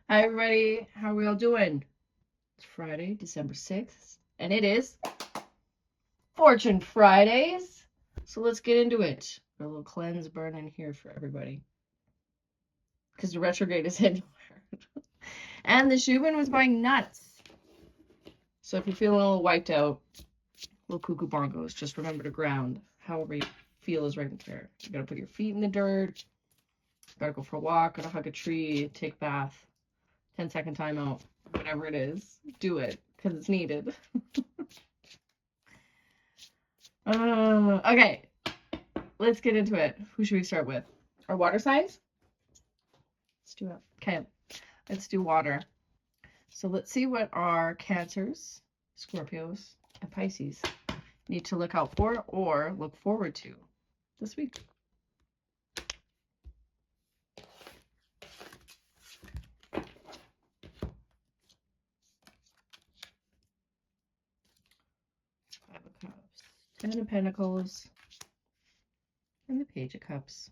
Hi, everybody. How are we all doing? It's Friday, December 6th, and it is Fortune Fridays. So let's get into it. A little cleanse burn in here for everybody. Because the retrograde is in. And the Shubin was going nuts. So if you're feeling a little wiped out, little cuckoo bongos, just remember to ground. However you feel is right there. You gotta put your feet in the dirt. Gotta go for a walk. Gotta hug a tree. Take a bath. 10-second timeout. Whatever it is, do it. Because it's needed. Okay, let's get into it. Who should we start with? Our water signs? Let's do it. Okay, let's do water. So let's see what our Cancers, Scorpios, and Pisces need to look out for or look forward to this week. Five of Cups, Ten of Pentacles, and the Page of Cups.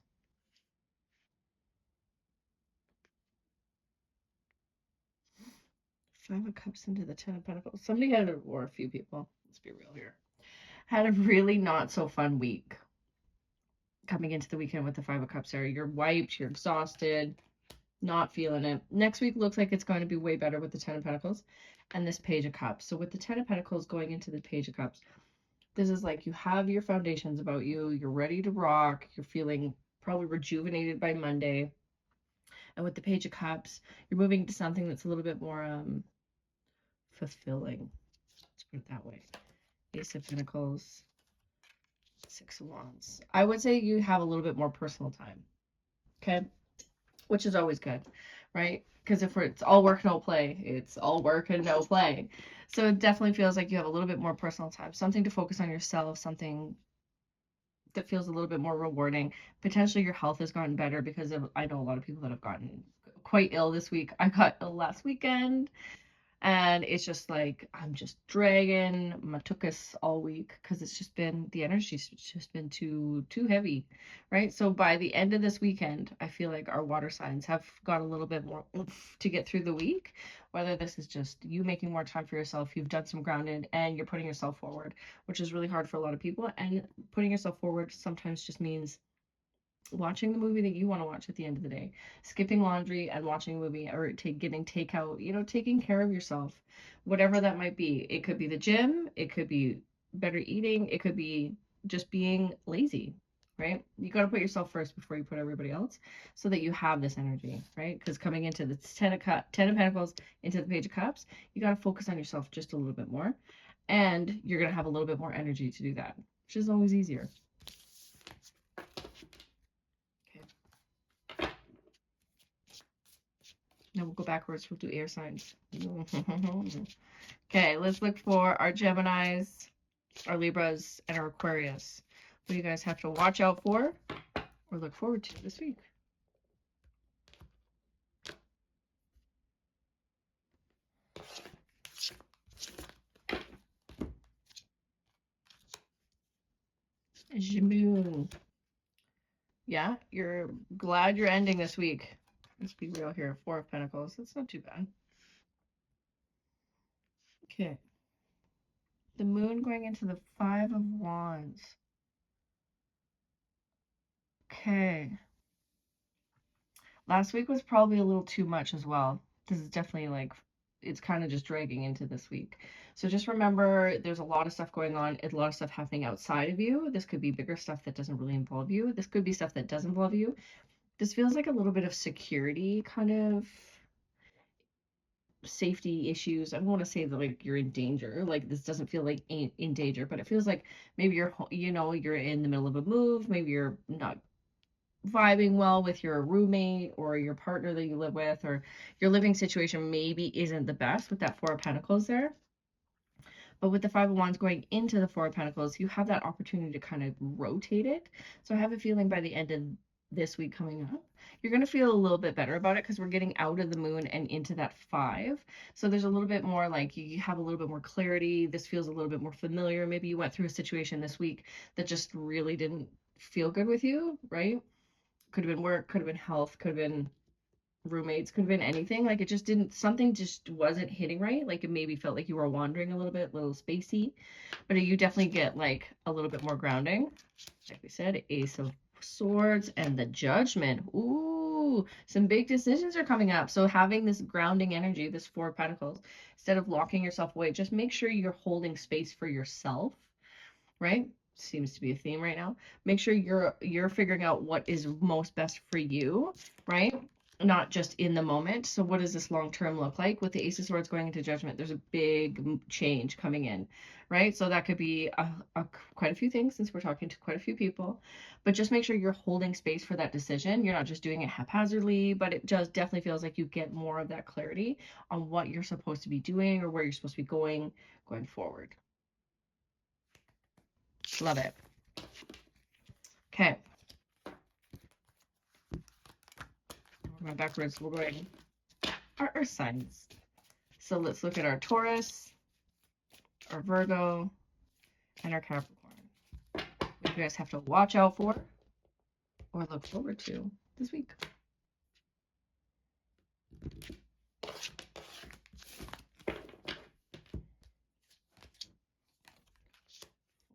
Five of Cups into the Ten of Pentacles. Somebody had, or a few people, let's be real here, had a really not so fun week coming into the weekend with the Five of Cups there. You're wiped, you're exhausted, not feeling it. Next week looks like it's going to be way better with the Ten of Pentacles and this Page of Cups. So with the Ten of Pentacles going into the Page of Cups, this is like you have your foundations about you, you're ready to rock, you're feeling probably rejuvenated by Monday. And with the Page of Cups, you're moving to something that's a little bit more fulfilling. Let's put it that way. Ace of Pentacles, Six of Wands. I would say you have a little bit more personal time. Okay? Which is always good, right? Because if it's all work, no play, it's all work and no play. So it definitely feels like you have a little bit more personal time, something to focus on yourself, something that feels a little bit more rewarding. Potentially your health has gotten better because of, I know a lot of people that have gotten quite ill this week. I got ill last weekend. And it's just like I'm just dragging my tuchus all week because it's just been the energy's just been too heavy, right? So by the end of this weekend, I feel like our water signs have got a little bit more oomph to get through the week. Whether this is just you making more time for yourself, you've done some grounding, and you're putting yourself forward, which is really hard for a lot of people. And putting yourself forward sometimes just means watching the movie that you want to watch at the end of the day, skipping laundry and watching a movie, or getting takeout, taking care of yourself, whatever that might be. It could be the gym, it could be better eating, it could be just being lazy, right? You got to put yourself first before you put everybody else so that you have this energy, right? Because coming into the ten of Pentacles into the Page of Cups, you got to focus on yourself just a little bit more, and you're going to have a little bit more energy to do that, which is always easier. Now we'll go backwards. We'll do air signs. Okay, let's look for our Geminis, our Libras, and our Aquarius. What do you guys have to watch out for or look forward to this week? Jimoon. Yeah, you're glad you're ending this week. Let's be real here. Four of Pentacles. That's not too bad. Okay. The moon going into the Five of Wands. Okay. Last week was probably a little too much as well. This is definitely like, it's kind of just dragging into this week. So just remember, there's a lot of stuff going on, a lot of stuff happening outside of you. This could be bigger stuff that doesn't really involve you. This could be stuff that does involve you. This feels like a little bit of security kind of safety issues. I don't want to say that like you're in danger. Like this doesn't feel like in danger, but it feels like maybe you're in the middle of a move. Maybe you're not vibing well with your roommate or your partner that you live with, or your living situation maybe isn't the best with that Four of Pentacles there. But with the Five of Wands going into the Four of Pentacles, you have that opportunity to kind of rotate it. So I have a feeling by the end of this week coming up, you're going to feel a little bit better about it because we're getting out of the moon and into that five. So there's a little bit more like you have a little bit more clarity. This feels a little bit more familiar. Maybe you went through a situation this week that just really didn't feel good with you, right? Could have been work, could have been health, could have been roommates, could have been anything. Like it just didn't, something just wasn't hitting right. Like it maybe felt like you were wandering a little spacey, but you definitely get like a little bit more grounding. Like we said, Ace of Swords and the Judgment. Ooh, some big decisions are coming up. So having this grounding energy, this Four of Pentacles, instead of locking yourself away, just make sure you're holding space for yourself, right? Seems to be a theme right now. Make sure you're figuring out what is most best for you, right? Not just in the moment. So what does this long term look like? With the Ace of Swords going into Judgment, there's a big change coming in, right? So that could be quite a few things, since we're talking to quite a few people, but just make sure you're holding space for that decision. You're not just doing it haphazardly, but it just definitely feels like you get more of that clarity on what you're supposed to be doing or where you're supposed to be going forward. Love it. Okay. We're going backwards. We're going our Earth signs. So let's look at our Taurus, our Virgo, and our Capricorn. What you guys have to watch out for or look forward to this week.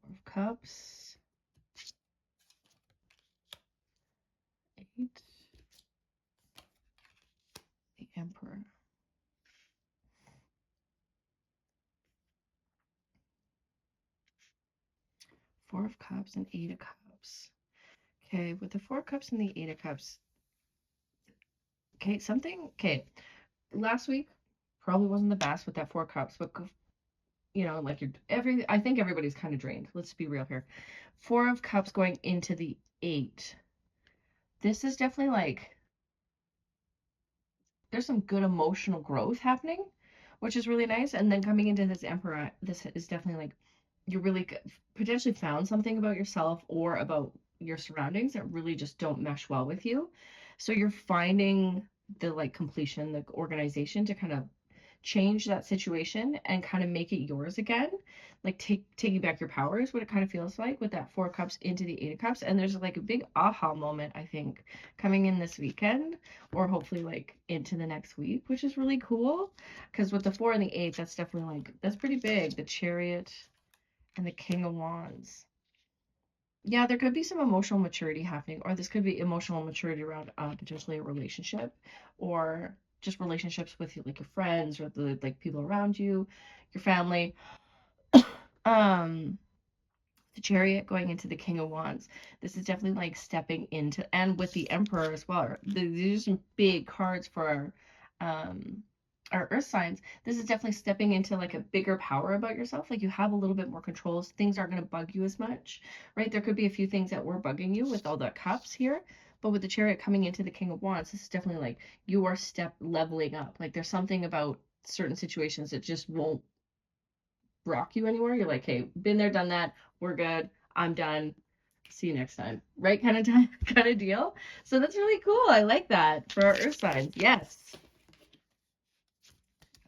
Four of Cups. 8. The Emperor. Four of Cups and 8 of Cups. Okay, with the Four of Cups and the 8 of Cups. Okay, okay, last week probably wasn't the best with that Four of Cups, but you know, like I think everybody's kind of drained. Let's be real here. Four of Cups going into the 8. This is definitely like there's some good emotional growth happening, which is really nice. And then coming into this Emperor, this is definitely like you really potentially found something about yourself or about your surroundings that really just don't mesh well with you. So you're finding the like completion, the organization to kind of change that situation and kind of make it yours again, like taking back your power is what it kind of feels like with that Four of Cups into the 8 of Cups. And there's like a big aha moment, I think, coming in this weekend or hopefully like into the next week, which is really cool because with the 4 and the 8, that's definitely like that's pretty big. The Chariot and the King of Wands. Yeah, there could be some emotional maturity happening, or this could be emotional maturity around potentially a relationship, or just relationships with like your friends or the like people around you, your family. um, the Chariot going into the King of Wands. This is definitely like stepping into, and with the Emperor as well. These are some big cards for um our earth signs. This is definitely stepping into like a bigger power about yourself. Like you have a little bit more control. Things aren't going to bug you as much, right? There could be a few things that were bugging you with all the cups here, but with the Chariot coming into the King of Wands, this is definitely like you are step leveling up. Like there's something about certain situations that just won't rock you anymore. You're like, hey, been there, done that. We're good. I'm done. See you next time. Right? Kind of time, kind of deal. So that's really cool. I like that for our earth signs. Yes.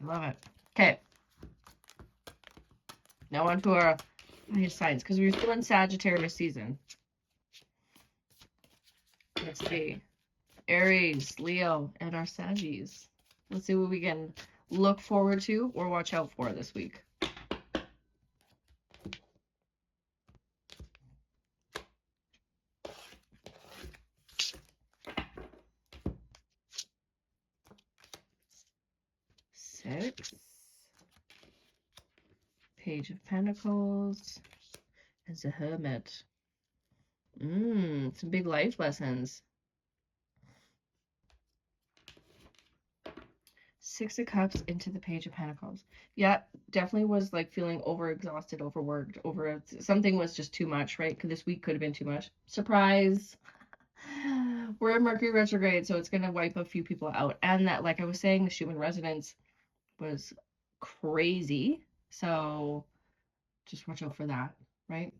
I love it. Okay. Now on to our fire signs because we're still in Sagittarius season. Let's see. Aries, Leo, and our Saggies. Let's see what we can look forward to or watch out for this week. Six. Page of Pentacles. And the Hermit. Some big life lessons. Six of Cups into the Page of Pentacles. Yeah, definitely was like feeling overexhausted, overworked, something was just too much, right? Because this week could have been too much. Surprise! We're in Mercury retrograde, so it's going to wipe a few people out. And that, like I was saying, the Schumann resonance was crazy. So just watch out for that, right?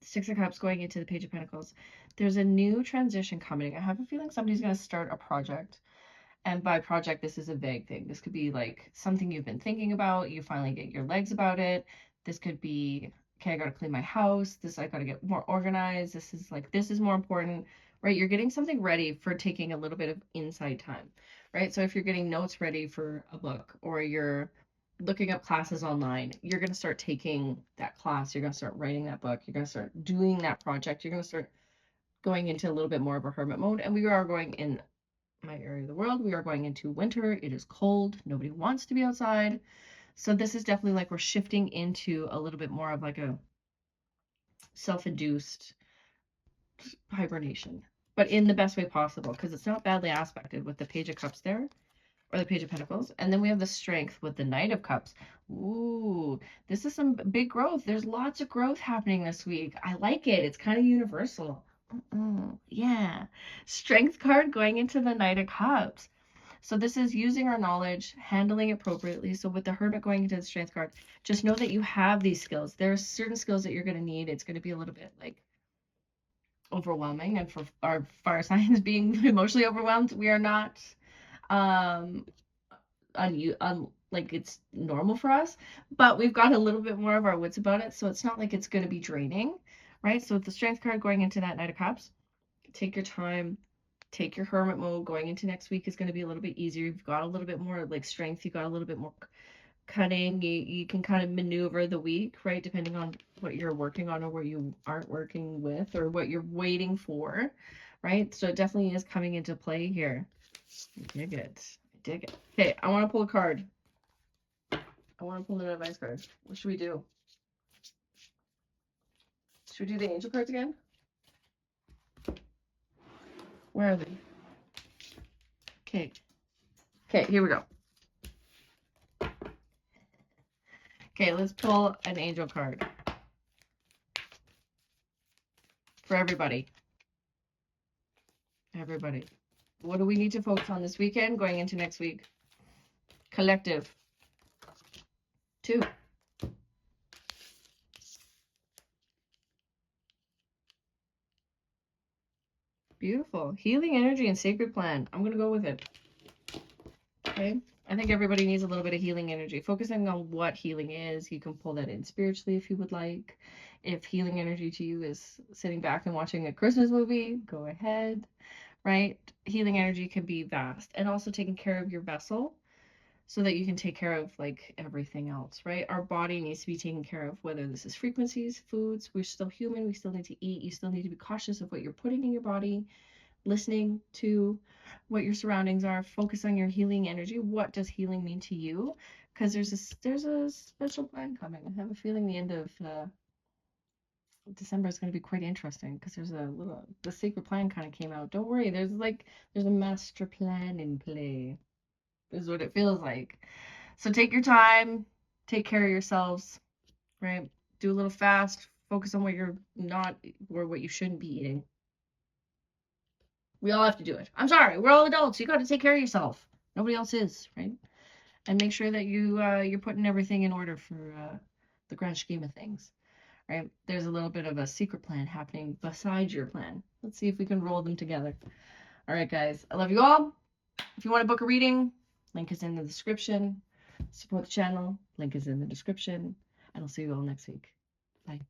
Six of Cups going into the Page of Pentacles. There's a new transition coming. I have a feeling somebody's going to start a project. And by project, this is a vague thing. This could be like something you've been thinking about. You finally get your legs about it. This could be, okay, I got to clean my house. I got to get more organized. This is more important, right? You're getting something ready for taking a little bit of inside time, right? So if you're getting notes ready for a book, or you're looking up classes online, you're going to start taking that class, you're going to start writing that book, you're going to start doing that project, you're going to start going into a little bit more of a hermit mode. And we are going, in my area of the world, we are going into winter. It is cold, nobody wants to be outside. So this is definitely like we're shifting into a little bit more of like a self-induced hibernation, but in the best way possible, because it's not badly aspected with the Page of Cups there, or the Page of Pentacles. And then we have the Strength with the Knight of Cups. Ooh, this is some big growth. There's lots of growth happening this week. I like it. It's kind of universal. Yeah. Strength card going into the Knight of Cups. So this is using our knowledge, handling appropriately. So with the Hermit going into the Strength card, just know that you have these skills. There are certain skills that you're going to need. It's going to be a little bit like overwhelming, and for our fire signs being emotionally overwhelmed, we are not like it's normal for us, but we've got a little bit more of our wits about it, so it's not like it's going to be draining, right? So with the Strength card going into that Knight of Cups, take your time, take your hermit mode. Going into next week is going to be a little bit easier. You've got a little bit more like strength, you got a little bit more cutting, you can kind of maneuver the week, right, depending on what you're working on or what you aren't working with or what you're waiting for, right? So it definitely is coming into play here. I dig it. I dig it. Okay, I want to pull a card. I want to pull an advice card. What should we do? Should we do the angel cards again? Where are they? Okay. Okay, here we go. Okay, let's pull an angel card for everybody. Everybody. What do we need to focus on this weekend going into next week? Collective. 2. Beautiful. Healing energy and sacred plan. I'm going to go with it. Okay. I think everybody needs a little bit of healing energy. Focusing on what healing is, you can pull that in spiritually if you would like. If healing energy to you is sitting back and watching a Christmas movie, go ahead, right? Healing energy can be vast, and also taking care of your vessel so that you can take care of like everything else, right? Our body needs to be taken care of, whether this is frequencies, foods. We're still human. We still need to eat. You still need to be cautious of what you're putting in your body, listening to what your surroundings are. Focus on your healing energy. What does healing mean to you? Because there's a special plan coming. I have a feeling the end of December is going to be quite interesting, because the sacred plan kind of came out. Don't worry, there's a master plan in play. This is what it feels like. So take your time, take care of yourselves, right? Do a little fast, focus on what you're not, or what you shouldn't be eating. We all have to do it. I'm sorry, we're all adults. You got to take care of yourself. Nobody else is, right? And make sure that you're putting everything in order for the grand scheme of things, right? There's a little bit of a secret plan happening beside your plan. Let's see if we can roll them together. All right, guys. I love you all. If you want to book a reading, link is in the description. Support the channel, link is in the description. And I'll see you all next week. Bye.